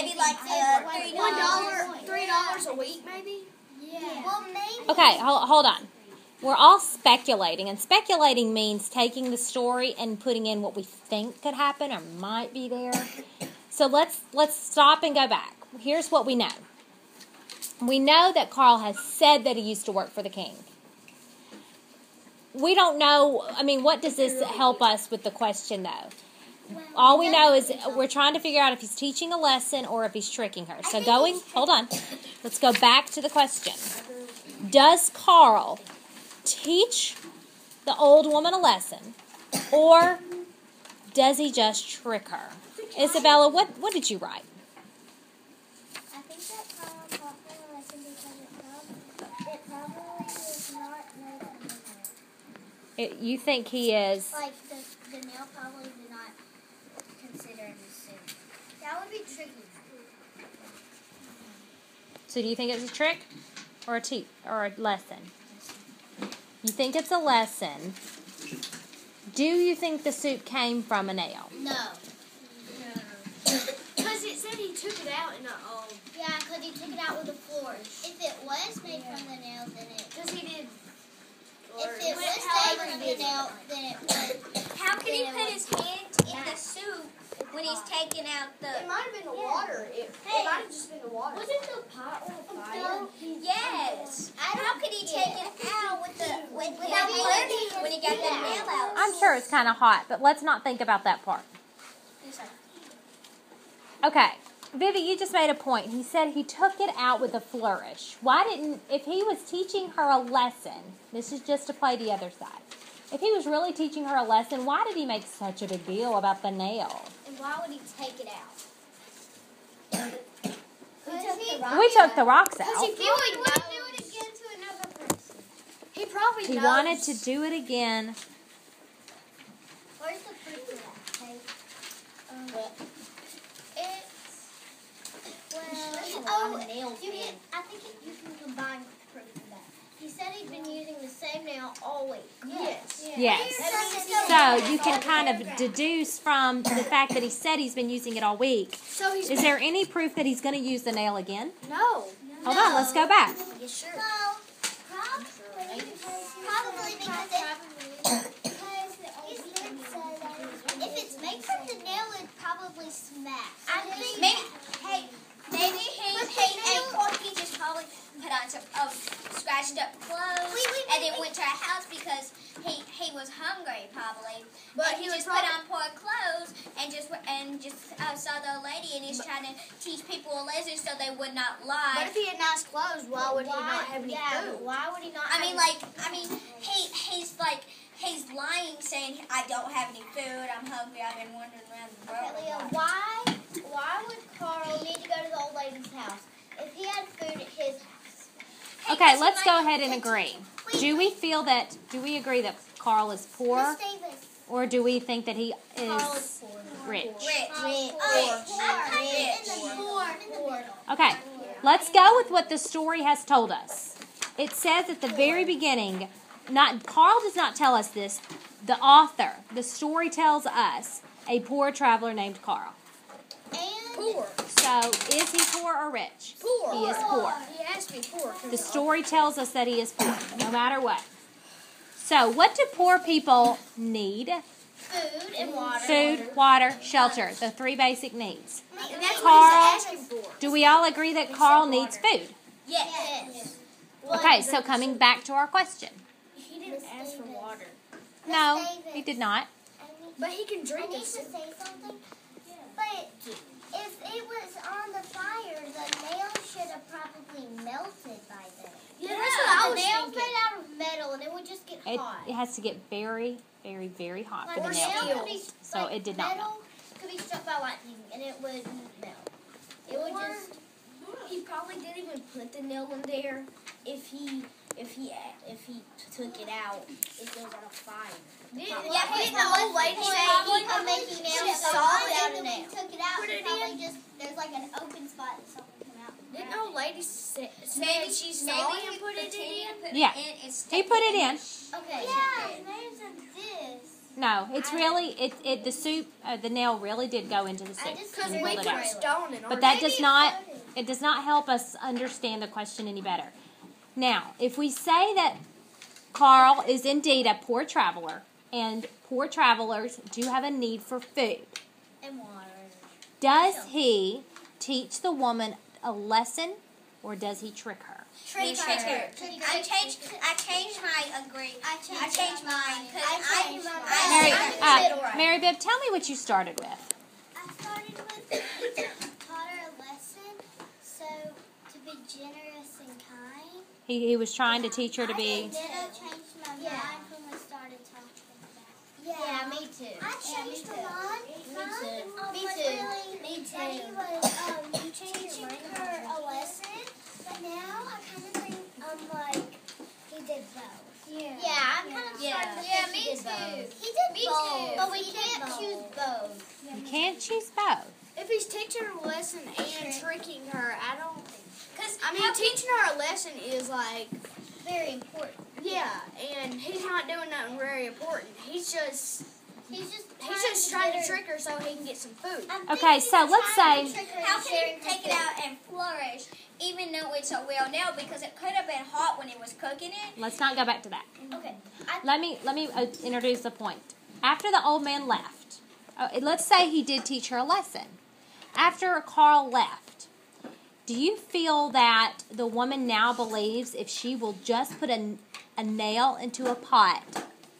maybe like $3 a week, maybe. Yeah. Well, maybe. Okay, hold on. We're all speculating, and speculating means taking the story and putting in what we think could happen or might be there. So let's stop and go back. Here's what we know. We know that Carl has said that he used to work for the king. We don't know, what does this help us with the question, though? All we know is we're trying to figure out if he's teaching a lesson or if he's tricking her. So hold on. Let's go back to the question. Does Carl teach the old woman a lesson, or does he just trick her? Isabella, what did you write? I think that Carl taught her a lesson because it probably was not know that You think he is? Like the nail probably did not consider it as sin. That would be tricky. So do you think it's a trick or a lesson? You think it's a lesson. Do you think the soup came from a nail? No. Because it said he took it out in Yeah, because he took it out with a flourish. If it was made from the nail, then it... Because he did. If it was made from the nail, then it would... How can he put his hand in the soup when he's taking out the... It might have been the water. It might have just been the water. Was it the pot on fire? Yes. How could he take it out without burning when he got the nail out? I'm sure it's kind of hot, but let's not think about that part. Okay. Vivi, you just made a point. He said he took it out with a flourish. If he was teaching her a lesson, this is just to play the other side. If he was really teaching her a lesson, why did he make such a big deal about the nail? And why would he take it out? We took the rocks out. He would do it again to another person. He probably He knows. wanted to do it again. Where's the proof of that? Okay. I think you can combine proof of that. He said he'd been using the same nail all week. Yes. Yes. So you can kind of deduce from the fact that he said he's been using it all week. So Is there any proof that he's going to use the nail again? No. Hold on, let's go back. You sure? No. Probably because if it's made from the nail, it'd probably smash. I think maybe he and Corky just probably put on some scratched up clothes and then went to a house because he was hungry probably. But he just put on poor clothes and just saw the old lady and he's trying to teach people a lesson so they would not lie. But if he had nice clothes, why would he not have any food? Why would he not? He's lying, saying I don't have any food. I'm hungry. I've been wandering around the world. Leah, why would Carl need to go to the old lady's house if he had food at his house? Okay, let's go ahead and agree. Do we agree that Carl is poor, Miss Davis. or do we think that he Carl is is poor. rich? Poor. Okay, let's go with what the story has told us. It says at the very beginning, Carl does not tell us this, the author, the story tells us, a poor traveler named Carl. And Poor. So, is he poor or rich? Poor. He is poor. He has to be poor. The story tells us that he is poor, no matter what. So, what do poor people need? food and water. Food, water, shelter, the 3 basic needs. And that's Carl, what he's asking for. do we all agree that Carl needs food? Yes. Okay, so coming back to our question. He didn't ask for water. No, he did not. But he can I drink need it. to say something. But if it was on the fire, the nail should have probably melted by then. Yeah, that's what I The was nail's thinking. made out of metal, and it would just get hot. It has to get very, very, very hot for the Like, nail to nail melt. could be, So like, it did not metal melt. could be struck by lightning, and it would melt. It would just. He probably didn't even put the nail in there if he took it out. It goes on a fire. Yeah, didn't the old lady say I'm making nails she so saw hot it out and and he took it out. put it Probably in? just there's like an open spot that something come out. Didn't the old lady say she saw maybe him put it in? Yeah. He put it in. Okay. Yeah, his name's in this. No, it's really the soup. The nail really did go into the soup. Because when you we pulled put it out. stone in But that does not. It does not help us understand the question any better. Now, if we say that Carl is indeed a poor traveler, and poor travelers do have a need for food, And water. does he teach the woman a lesson, or does he trick her? Trick her. I changed my agree. I changed mine because Mary Bibb, tell me what you started with. I started with taught her a lesson, so to be generous and kind. He was trying to teach her to be. And then I changed my mind when we started talking about it. Yeah, me too. I changed my mind. Me too. That he was teaching her a lesson, but now I kind of think like he did both. Yeah, I'm kind of starting to think he did both. He did Me both, too. but we can't choose both. You can't choose both. If he's teaching her a lesson and tricking her, I don't. because Teaching her a lesson is like, Very important. yeah, and he's not doing nothing very important. He's just trying to trick her so he can get some food. Okay, so let's say. how can he take it out and flourish even though it's a real nail because it could have been hot when he was cooking it? Let's not go back to that. Okay. Let me introduce the point. After the old man left, let's say he did teach her a lesson. After Carl left, do you feel that the woman now believes if she will just put a nail into a pot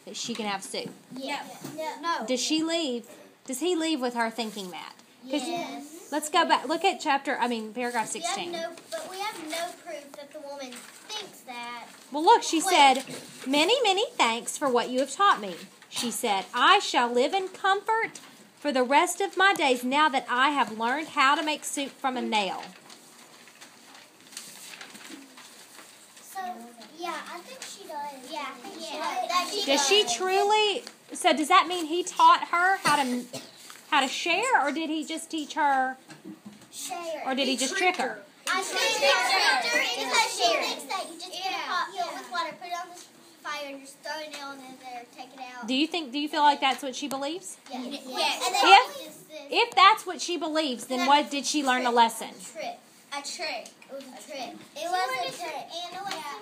that she can have soup? No. Does she leave? Does he leave with her thinking that? 'Cause Yes. Let's go back. Look at paragraph 16. But we have no proof that the woman thinks that. Well, look, she said, "Many, many thanks for what you have taught me." She said, "I shall live in comfort for the rest of my days now that I have learned how to make soup from a nail." So, yeah, I think she does. Yeah, I think she does. Does she truly? So does that mean he taught her how to share, or did he just teach her, share? or did he just trick her? I think she tricked her because she thinks that you just get a pot filled with water, put it on the fire, and just throw a nail in there, take it out. Do you feel like that's what she believes? Yes. Yes. And then If that's what she believes, then what did she learn a lesson? trick. A trick. It was a trick. It was a trick. And a lesson.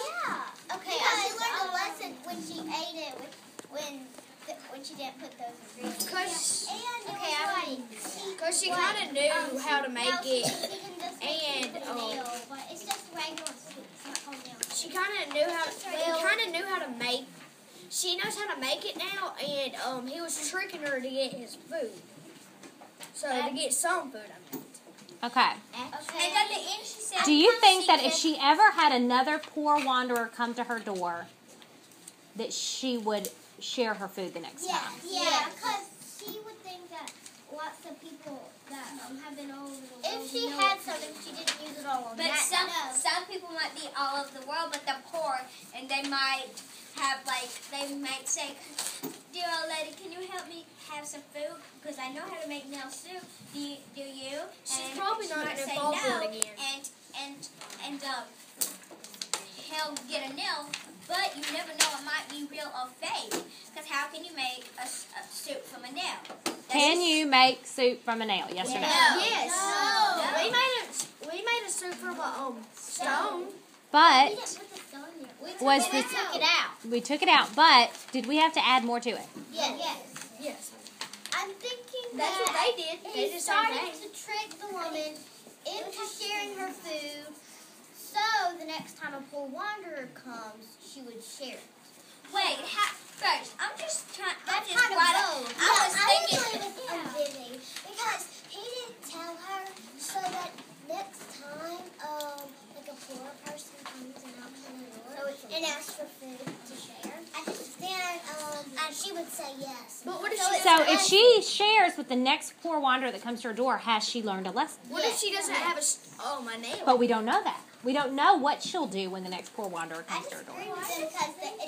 Yeah. Okay. She learned a lesson when she ate it when she didn't put those ingredients. Because she kind of knew how to make it. And but it's just regular soup. It's not called nail. She kind of knew how to make. She knows how to make it now, and he was tricking her to get his food. So to get some food, I meant. Okay. And at the end she said, Do you think that if she ever had another poor wanderer come to her door, that she would share her food the next time? Yeah, because she would think that lots of people that have been all over the world. If she had something, she didn't use it all on but that. some people might be all over the world, but they're poor, and they might have they might say, "Dear old lady, can you help me have some food? Because I know how to make nail soup. Do you?" She's And probably she not might going to say fall no, for it again. And he'll get a nail, but you never know, it might be real or fake. Because how can you make a soup from a nail? Can you make soup from a nail? Yes or no? Yes. No. We made a soup from a stone. But We took it out. we took it out. But did we have to add more to it? Yes. I'm thinking That's what they did. They he did the same started thing. to trick the woman into sharing her food, so the next time a poor wanderer comes, she would share it. Wait, first, I'm just trying. That's I was thinking. Busy because he didn't tell her so that next time, like a poor person comes and knocks on the door and asks for food to share, then she would say yes. But what if So if she shares with the next poor wanderer that comes to her door, has she learned a lesson? What if she doesn't have my nail? But we don't know that. We don't know what she'll do when the next poor wanderer comes to her door. Because it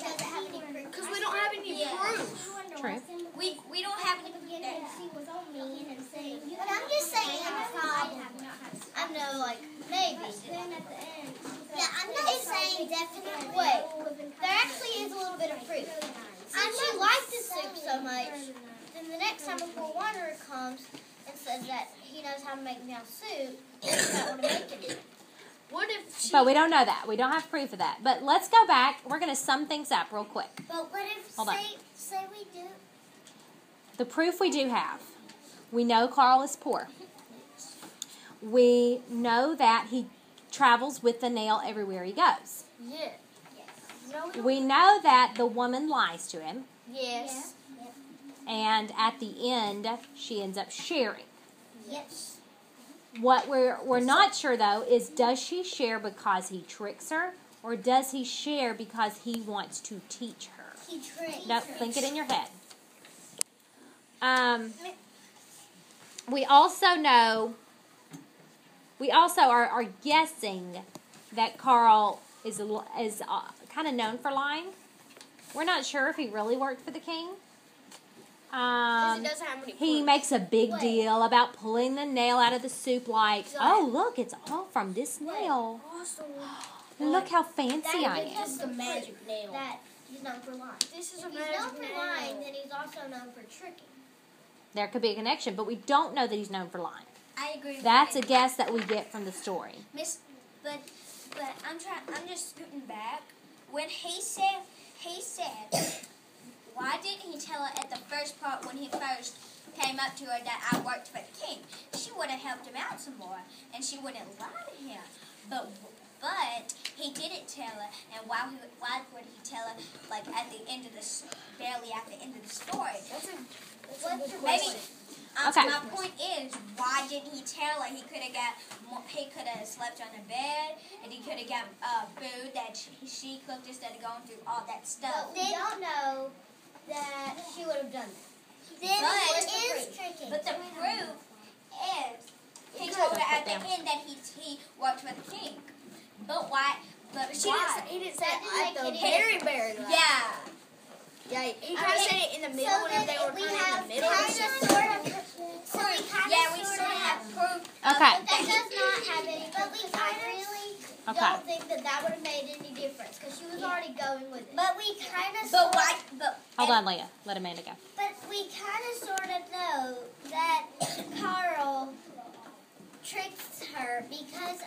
doesn't have any proof. Because we don't have any proof. True. We don't have any. But I'm just saying, I know, maybe. Yeah, I'm not saying definitely. Wait, there actually is a little bit of proof. And she liked the soup so much, then the next time a poor wanderer comes and says that he knows how to make meow soup, he's not going to make it. What if she... But we don't know that. We don't have proof of that. But let's go back. We're going to sum things up real quick. But what if, say we do? The proof we do have. We know Carl is poor. We know that he travels with the nail everywhere he goes. Yeah. No, We know that the woman lies to him. Yes. And at the end, she ends up sharing. Yes. What we're not sure, though, is does she share because he tricks her, or does he share because he wants to teach her? He tricks. No, think it in your head. We also are guessing that Carl is kind of known for lying. We're not sure if he really worked for the king. He makes a big deal about pulling the nail out of the soup like, oh, look, it's all from this nail. Look how fancy I am. This is a magic nail. That he's known for lying. This is a If magic he's known for nail. lying, then he's also known for tricking. There could be a connection, but we don't know that he's known for lying. I agree with That's a you. guess that we get from the story. But I'm just scooting back. When he said, why didn't he tell her at the first part when he first came up to her that I worked for the king? She would have helped him out some more, and she wouldn't lie to him. But he didn't tell her, and why would he tell her, like, at the end of barely at the end of the story? That's a good Maybe. question. Okay. My point is, why didn't he tell her? He could have slept on the bed, and he could have got food that she cooked instead of going through all that stuff. But we don't know that she would have done that. Then But- it is tricking. But the proof is, he told her at the end that he worked for the king. But why? But She why? he didn't say That at the didn't make very last. Yeah. Yeah, he kind of said it in the middle So when then they were we kind of have in the middle. kind of sort of. So we kind of Yeah, we sort of have proof. Okay. But that does not have any. But we kind of really don't think that would have made any difference because she was already going with it. But we kind of. But why? But Hold on, Leah. Let Amanda go. But we kind of sort of know that Carl tricks her because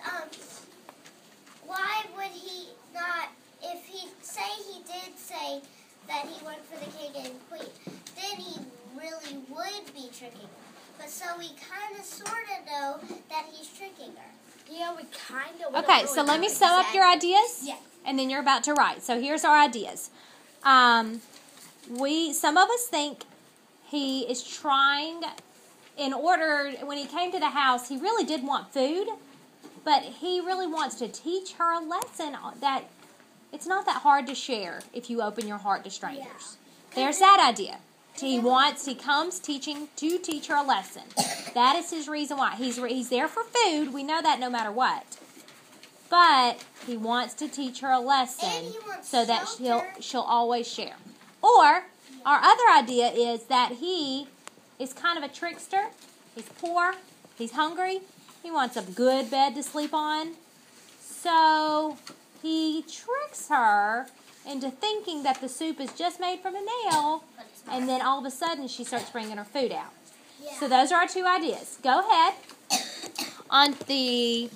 why would he not? If he did say that he worked for the king and queen, then he really would be tricking her. But so we kind of sort of know that he's tricking her. Yeah, we kind of. Okay, so let me sum up your ideas. Yeah. And then you're about to write. So here's our ideas. Some of us think he is trying, when he came to the house, he really did want food, but he really wants to teach her a lesson that it's not that hard to share if you open your heart to strangers. Yeah. There's that idea. He comes to teach her a lesson. That is his reason why. He's there for food. We know that no matter what. But he wants to teach her a lesson And he wants so that shelter. she'll always share. Or our other idea is that he is kind of a trickster. He's poor. He's hungry. He wants a good bed to sleep on. So he tricks her into thinking that the soup is just made from a nail, and then all of a sudden she starts bringing her food out. Yeah. So those are our two ideas. Go ahead. On the